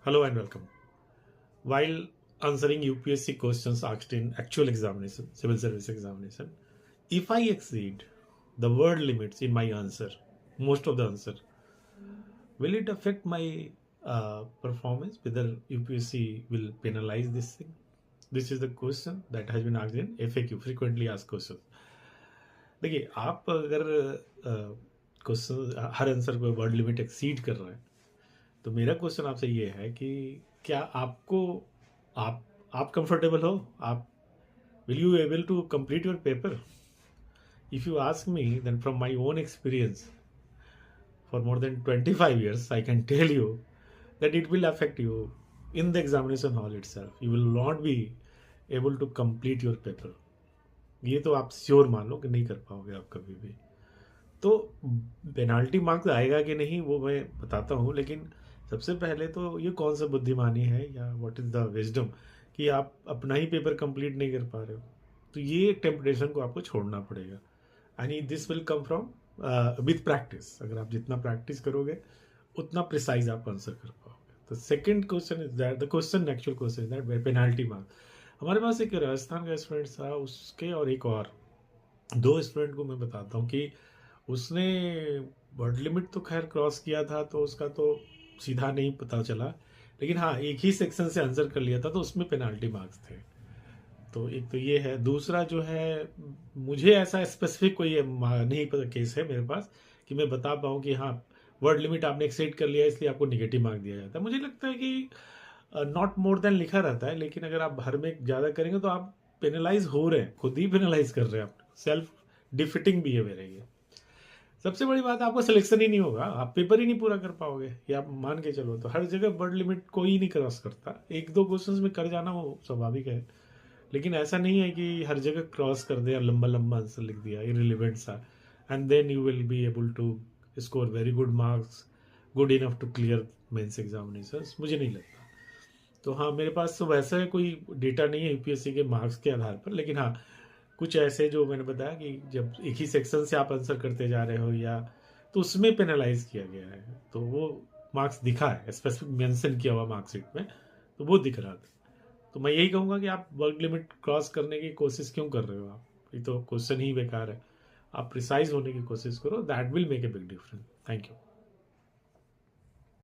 Hello and welcome. While answering UPSC questions asked in actual examination, civil service examination, if I exceed the word limits in my answer, most of the answer, will it affect my performance? Whether UPSC will penalize this thing? This is the question that has been asked in FAQ, frequently asked questions. देखिए, आप अगर question हर answer को word limit exceed कर रहे हैं, तो मेरा question आपसे ये है कि क्या आपको आप कंफर्टेबल हो? आप will you able to complete your paper? If you ask me, then from my own experience for more than 25 years, I can tell you that it will affect you in the examination hall itself. You will not be able to complete your paper. ये तो आप sure मान लो कि नहीं कर पाओगे आप कभी भी। तो पेनाल्टी मार्क्स आएगा कि नहीं वो मैं बताता हूँ, लेकिन सबसे पहले तो ये कौन सा बुद्धिमानी है या व्हाट इज़ द विजडम कि आप अपना ही पेपर कंप्लीट नहीं कर पा रहे हो। तो ये टेम्पटेशन को आपको छोड़ना पड़ेगा, and this will come from with practice. अगर आप जितना प्रैक्टिस करोगे उतना प्रिसाइज आप आंसर कर पाओगे। तो second question is that the question actual question is that penalty marks. हमारे पास एक राजस्थान का स्टूडेंट था, उसके और एक और दो स्टूडेंट को मैं बताता हूँ कि उसने वर्ड लिमिट तो खैर क्रॉस किया था, तो उसका तो सीधा नहीं पता चला, लेकिन हाँ एक ही सेक्शन से आंसर कर लिया था, तो उसमें पेनाल्टी मार्क्स थे। तो एक तो ये है। दूसरा जो है, मुझे ऐसा स्पेसिफिक कोई नहीं पता केस है मेरे पास कि मैं बता पाऊँ कि हाँ वर्ड लिमिट आपने एक्सीड कर लिया इसलिए आपको निगेटिव मार्क दिया जाता है। मुझे लगता है कि नॉट मोर देन लिखा रहता है, लेकिन अगर आप भर में ज़्यादा करेंगे तो आप पेनलाइज हो रहे हैं, खुद ही पेनलाइज कर रहे हैं। आप सेल्फ डिफिटिंग बिहेवियर है ये। सबसे बड़ी बात, आपका सिलेक्शन ही नहीं होगा, आप पेपर ही नहीं पूरा कर पाओगे। ये आप मान के चलो। तो हर जगह वर्ड लिमिट कोई नहीं क्रॉस करता, एक दो क्वेश्चंस में कर जाना वो स्वाभाविक है, लेकिन ऐसा नहीं है कि हर जगह क्रॉस कर दिया, लंबा लंबा आंसर लिख दिया इररिलेवेंट सा, and then you will be able to score very good marks, good enough to clear mains examinations. मुझे नहीं लगता। तो हाँ, मेरे पास तो वैसा कोई डेटा नहीं है यूपीएससी के मार्क्स के आधार पर, लेकिन हाँ कुछ ऐसे जो मैंने बताया कि जब एक ही सेक्शन से आप आंसर करते जा रहे हो या तो उसमें पेनलाइज किया गया है, तो वो मार्क्स दिखा है, स्पेसिफिक मेंशन किया हुआ मार्कशीट में, तो वो दिख रहा था। तो मैं यही कहूँगा कि आप वर्ड लिमिट क्रॉस करने की कोशिश क्यों कर रहे हो? आप, ये तो क्वेश्चन ही बेकार है। आप प्रिसाइज होने की कोशिश करो, that will make a big difference. Thank you.